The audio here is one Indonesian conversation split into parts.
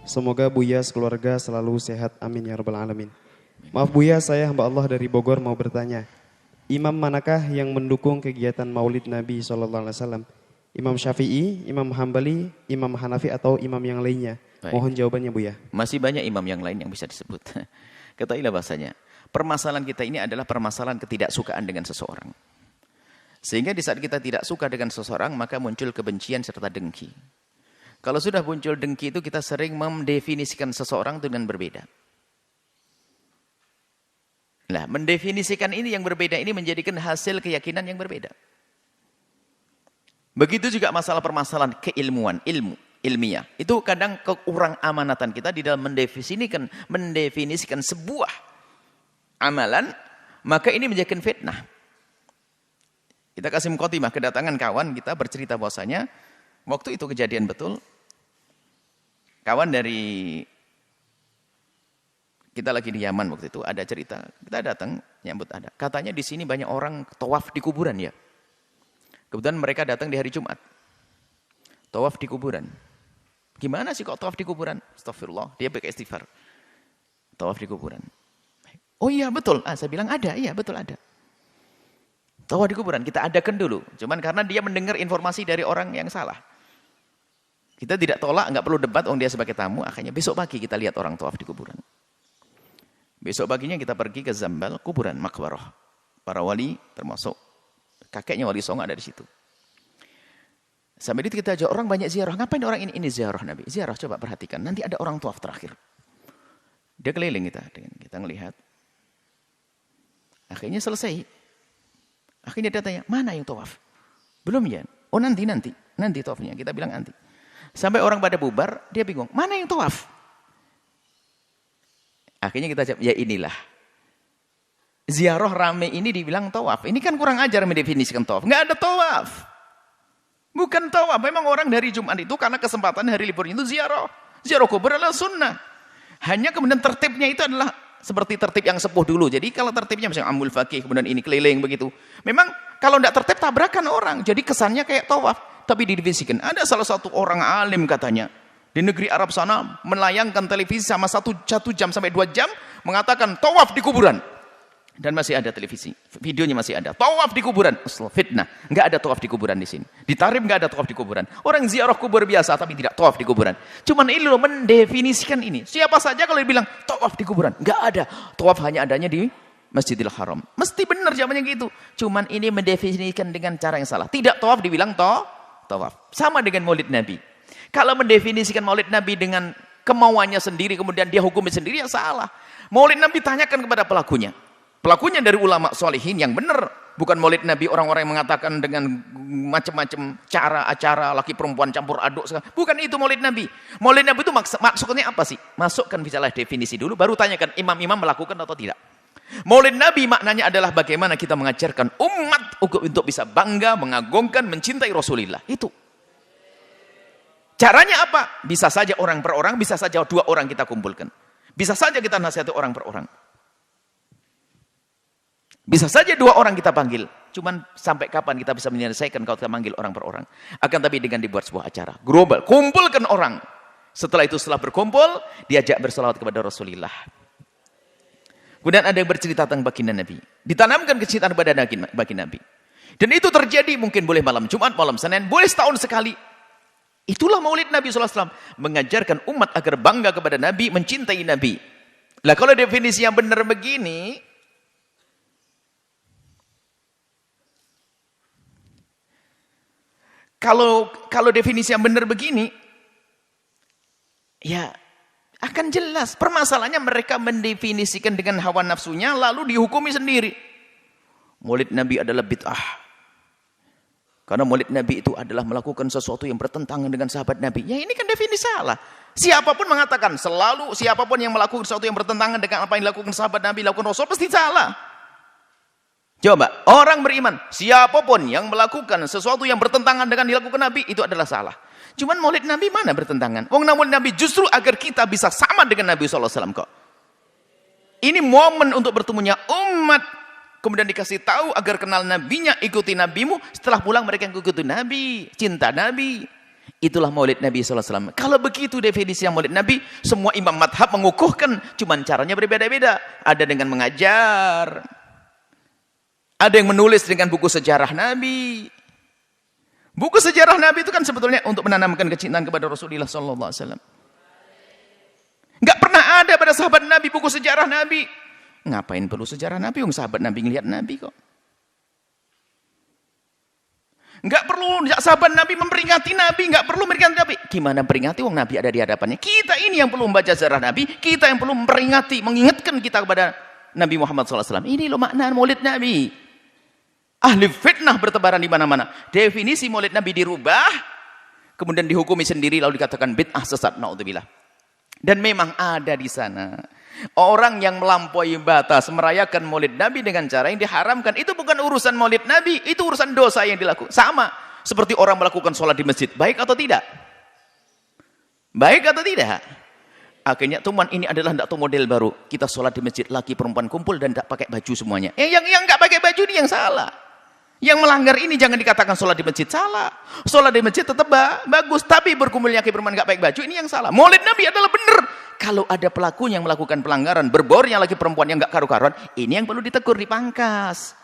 Semoga Buya sekeluarga selalu sehat. Amin ya rabbal alamin. Maaf Buya, saya hamba Allah dari Bogor mau bertanya. Imam manakah yang mendukung kegiatan Maulid Nabi SAW? Imam Syafi'i, Imam Hambali, Imam Hanafi atau imam yang lainnya? Baik. Mohon jawabannya Buya. Masih banyak imam yang lain yang bisa disebut. Ketahuilah bahasanya. Permasalahan kita ini adalah permasalahan ketidaksukaan dengan seseorang. Sehingga di saat kita tidak suka dengan seseorang, maka muncul kebencian serta dengki. Kalau sudah muncul dengki itu, kita sering mendefinisikan seseorang dengan berbeda. Nah, mendefinisikan ini yang berbeda ini menjadikan hasil keyakinan yang berbeda. Begitu juga masalah permasalahan keilmuan, ilmiah. Itu kadang kekurang amanatan kita di dalam mendefinisikan sebuah amalan, maka ini menjadikan fitnah. Kita kasih mukhatimah, kedatangan kawan kita bercerita bahwasanya waktu itu kejadian betul. Kawan dari kita lagi di Yaman waktu itu ada cerita, kita datang nyambut ada. Katanya di sini banyak orang tawaf di kuburan ya. Kebetulan mereka datang di hari Jumat. Tawaf di kuburan. Gimana sih kok tawaf di kuburan? Astagfirullah, dia pakai istighfar. Tawaf di kuburan. Oh iya betul, saya bilang ada, iya betul ada. Tawaf di kuburan, kita adakan dulu. Cuman karena dia mendengar informasi dari orang yang salah. Kita tidak tolak, nggak perlu debat, dia sebagai tamu. Akhirnya besok pagi kita lihat orang tawaf di kuburan. Besok paginya kita pergi ke Zambal, kuburan, makbarah. Para wali, termasuk kakeknya Wali Songo ada di situ. Sampai itu kita jawab, orang banyak ziarah. Ngapain orang ini ziarah Nabi? Ziarah, coba perhatikan. Nanti ada orang tawaf terakhir. Dia keliling kita ngelihat. Akhirnya selesai. Akhirnya dia tanya, mana yang tawaf? Belum ya? Oh nanti tawafnya. Kita bilang nanti. Sampai orang pada bubar, dia bingung. Mana yang tawaf? Akhirnya kita jawab, ya inilah. Ziarah rame ini dibilang tawaf. Ini kan kurang ajar mendefinisikan tawaf. Nggak ada tawaf. Bukan tawaf. Memang orang dari Jumat itu karena kesempatan hari liburnya itu ziarah. Ziarah kubur adalah sunnah. Hanya kemudian tertibnya itu adalah seperti tertib yang sepuh dulu. Jadi kalau tertibnya misalnya amul fakih, kemudian ini keliling begitu. Memang kalau tidak tertib tabrakan orang. Jadi kesannya kayak tawaf. Tapi didefinisikan. Ada salah satu orang alim katanya. Di negeri Arab sana melayangkan televisi sama 1 jam sampai 2 jam. Mengatakan tawaf di kuburan. Dan masih ada televisi. Videonya masih ada. Tawaf di kuburan. Fitnah. Nggak ada tawaf di kuburan di sini. Di Tarim nggak ada tawaf di kuburan. Orang ziarah kubur biasa tapi tidak tawaf di kuburan. Cuman ini loh mendefinisikan ini. Siapa saja kalau dibilang tawaf di kuburan. Nggak ada. Tawaf hanya adanya di Masjidil Haram. Mesti benar zamannya gitu. Cuman ini mendefinisikan dengan cara yang salah. Tidak tawaf dibilang tawaf. Sama dengan Maulid Nabi. Kalau mendefinisikan Maulid Nabi dengan kemauannya sendiri kemudian dia hukumi sendiri ya salah. Maulid Nabi tanyakan kepada pelakunya. Pelakunya dari ulama solihin yang benar. Bukan Maulid Nabi orang-orang yang mengatakan dengan macam-macam cara, acara, laki perempuan campur aduk. Bukan itu Maulid Nabi. Maulid Nabi itu maksudnya apa sih? Masukkan bicara definisi dulu, baru tanyakan imam-imam melakukan atau tidak. Maulid Nabi maknanya adalah bagaimana kita mengajarkan umat untuk bisa bangga, mengagungkan, mencintai Rasulullah. Itu. Caranya apa? Bisa saja orang per orang, bisa saja 2 orang kita kumpulkan. Bisa saja kita nasihati orang per orang. Bisa saja 2 orang kita panggil. Cuman sampai kapan kita bisa menyelesaikan kalau kita panggil orang per orang. Akan tapi dengan dibuat sebuah acara. Global. Kumpulkan orang. Setelah itu setelah berkumpul. Diajak bersalawat kepada Rasulullah. Kemudian ada yang bercerita tentang baginda Nabi. Ditanamkan kecintaan kepada baginda Nabi. Dan itu terjadi mungkin boleh malam Jumat, malam Senin. Boleh setahun sekali. Itulah Maulid Nabi SAW. Mengajarkan umat agar bangga kepada Nabi. Mencintai Nabi. Lah kalau definisi yang benar begini. Kalau definisi yang benar begini, ya akan jelas. Permasalahannya mereka mendefinisikan dengan hawa nafsunya, lalu dihukumi sendiri. Maulid Nabi adalah bid'ah. Karena Maulid Nabi itu adalah melakukan sesuatu yang bertentangan dengan sahabat Nabi. Ya ini kan definisi salah. Siapapun mengatakan, siapapun yang melakukan sesuatu yang bertentangan dengan apa yang dilakukan sahabat Nabi, lakukan Rasul, pasti salah. Coba, orang beriman, siapapun yang melakukan sesuatu yang bertentangan dengan dilakukan Nabi, itu adalah salah. Cuman Maulid Nabi mana bertentangan? Maulid Nabi justru agar kita bisa sama dengan Nabi SAW kok. Ini momen untuk bertemunya umat. Kemudian dikasih tahu agar kenal nabinya, ikuti nabimu. Setelah pulang mereka ikuti nabi, cinta nabi. Itulah maulid Nabi SAW. Kalau begitu definisi yang maulid Nabi, semua imam madhab mengukuhkan, cuman caranya berbeda-beda. Ada dengan mengajar, ada yang menulis dengan buku sejarah Nabi. Buku sejarah Nabi itu kan sebetulnya untuk menanamkan kecintaan kepada Rasulullah SAW. Nggak pernah ada pada sahabat Nabi buku sejarah Nabi. Ngapain perlu sejarah Nabi? Sahabat Nabi ngelihat Nabi kok. Nggak perlu sahabat Nabi memperingati Nabi, nggak perlu memperingati Nabi. Gimana peringati? Nabi ada di hadapannya. Kita ini yang perlu membaca sejarah Nabi, kita yang perlu memperingati, mengingatkan kita kepada Nabi Muhammad SAW. Ini loh makna maulid Nabi. Ahli fitnah bertebaran di mana-mana. Definisi maulid Nabi dirubah, kemudian dihukumi sendiri, lalu dikatakan bid'ah sesat. Naudzubillah. Dan memang ada di sana orang yang melampaui batas merayakan maulid Nabi dengan cara yang diharamkan. Itu bukan urusan maulid Nabi, itu urusan dosa yang dilakukan. Sama seperti orang melakukan sholat di masjid. Baik atau tidak? Baik atau tidak? Akhirnya teman ini adalah tidak tahu model baru. Kita sholat di masjid, laki perempuan kumpul dan tidak pakai baju semuanya. Yang nggak pakai baju ini yang salah. Yang melanggar ini jangan dikatakan sholat di masjid salah. Sholat di masjid tetap bagus, tapi berkumpul laki perempuan nggak pakai baju ini yang salah. Maulid Nabi adalah benar. Kalau ada pelaku yang melakukan pelanggaran, berbaurnya laki perempuan yang nggak karu-karuan, ini yang perlu ditegur, dipangkas.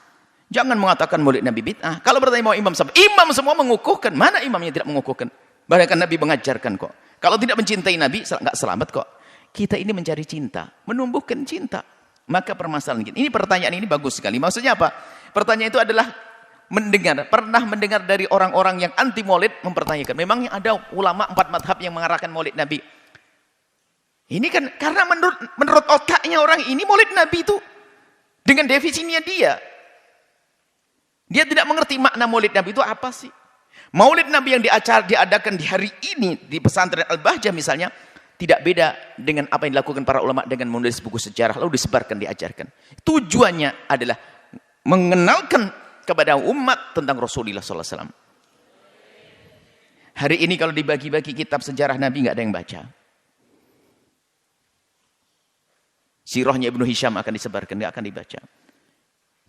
Jangan mengatakan maulid Nabi bid'ah. Kalau bertanya mau imam semua mengukuhkan. Mana imamnya tidak mengukuhkan? Bahkan Nabi mengajarkan kok. Kalau tidak mencintai Nabi, nggak selamat kok. Kita ini mencari cinta, menumbuhkan cinta. Maka permasalahan kita. Ini pertanyaan ini bagus sekali. Maksudnya apa? Pertanyaan itu adalah pernah mendengar dari orang-orang yang anti maulid mempertanyakan. Memangnya ada ulama 4 madhab yang mengarahkan maulid Nabi? Ini kan karena menurut otaknya orang ini maulid Nabi itu dengan definisinya dia tidak mengerti makna maulid Nabi itu apa sih. Maulid Nabi yang diadakan di hari ini di pesantren Al-Bahjah misalnya tidak beda dengan apa yang dilakukan para ulama dengan menulis buku sejarah lalu disebarkan, diajarkan. Tujuannya adalah mengenalkan kepada umat tentang Rasulullah SAW. Hari ini kalau dibagi-bagi kitab sejarah Nabi nggak ada yang baca. Sirahnya Ibnu Hisham akan disebarkan, nggak akan dibaca.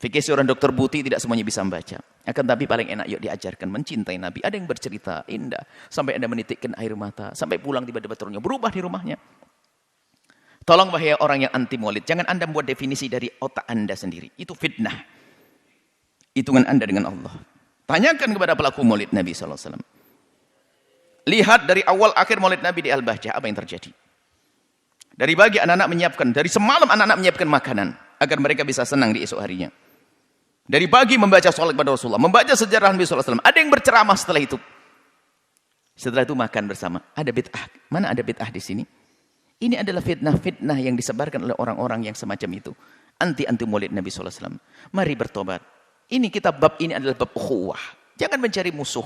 Fikih seorang dokter Buti tidak semuanya bisa membaca. Akan tapi paling enak yuk diajarkan mencintai Nabi. Ada yang bercerita indah sampai Anda menitikkan air mata, sampai pulang tiba-tiba turunnya berubah di rumahnya. Tolong wahai orang yang anti maulid, jangan Anda membuat definisi dari otak Anda sendiri. Itu fitnah. Hitungan Anda dengan Allah. Tanyakan kepada pelaku maulid Nabi SAW. Lihat dari awal akhir maulid Nabi di Al-Bahjah apa yang terjadi. Dari pagi anak-anak menyiapkan, dari semalam anak-anak menyiapkan makanan agar mereka bisa senang di esok harinya. Dari pagi membaca sholat kepada Rasulullah, membaca sejarah Nabi SAW. Ada yang berceramah setelah itu. Setelah itu makan bersama. Ada bid'ah. Mana ada bid'ah di sini? Ini adalah fitnah-fitnah yang disebarkan oleh orang-orang yang semacam itu. Anti maulid Nabi SAW. Mari bertobat. Ini kitab bab ini adalah bab ukhuwah. Jangan mencari musuh.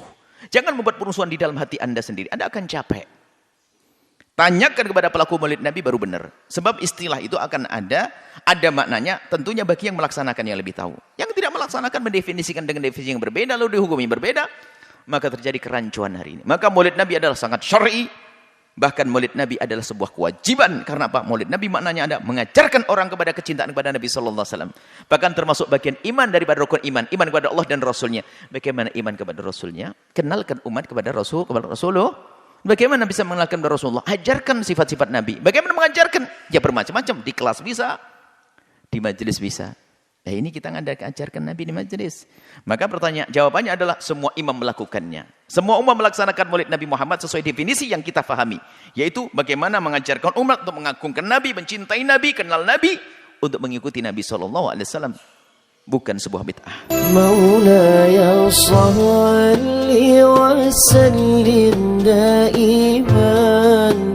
Jangan membuat perusuhan di dalam hati Anda sendiri. Anda akan capek. Tanyakan kepada pelaku maulid Nabi baru benar. Sebab istilah itu akan ada maknanya. Tentunya bagi yang melaksanakan yang lebih tahu. Yang tidak melaksanakan mendefinisikan dengan definisi yang berbeda, lalu dihukumi berbeda, maka terjadi kerancuan hari ini. Maka maulid Nabi adalah sangat syar'i. Bahkan maulid Nabi adalah sebuah kewajiban. Karena apa? Maulid Nabi maknanya ada mengajarkan orang kepada kecintaan kepada Nabi SAW. Bahkan termasuk bagian iman daripada rukun iman. Iman kepada Allah dan Rasulnya. Bagaimana iman kepada Rasulnya? Kenalkan umat kepada Rasulullah. Bagaimana bisa mengenalkan kepada Rasulullah? Ajarkan sifat-sifat Nabi. Bagaimana mengajarkan? Ya bermacam-macam. Di kelas bisa. Di majelis bisa. Nah ini kita ajarkan Nabi di majelis. Maka jawabannya adalah semua imam melakukannya. Semua umat melaksanakan maulid Nabi Muhammad sesuai definisi yang kita fahami. Yaitu bagaimana mengajarkan umat untuk mengagungkan Nabi, mencintai Nabi, kenal Nabi. Untuk mengikuti Nabi SAW. Bukan sebuah bid'ah. Maulaya salli wa sallim daiman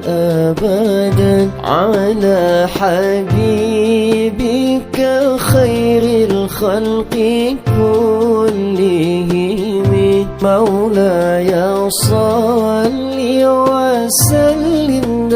abadan ala habibika khairil khalqi kullihim. Maulaya salli wa sallim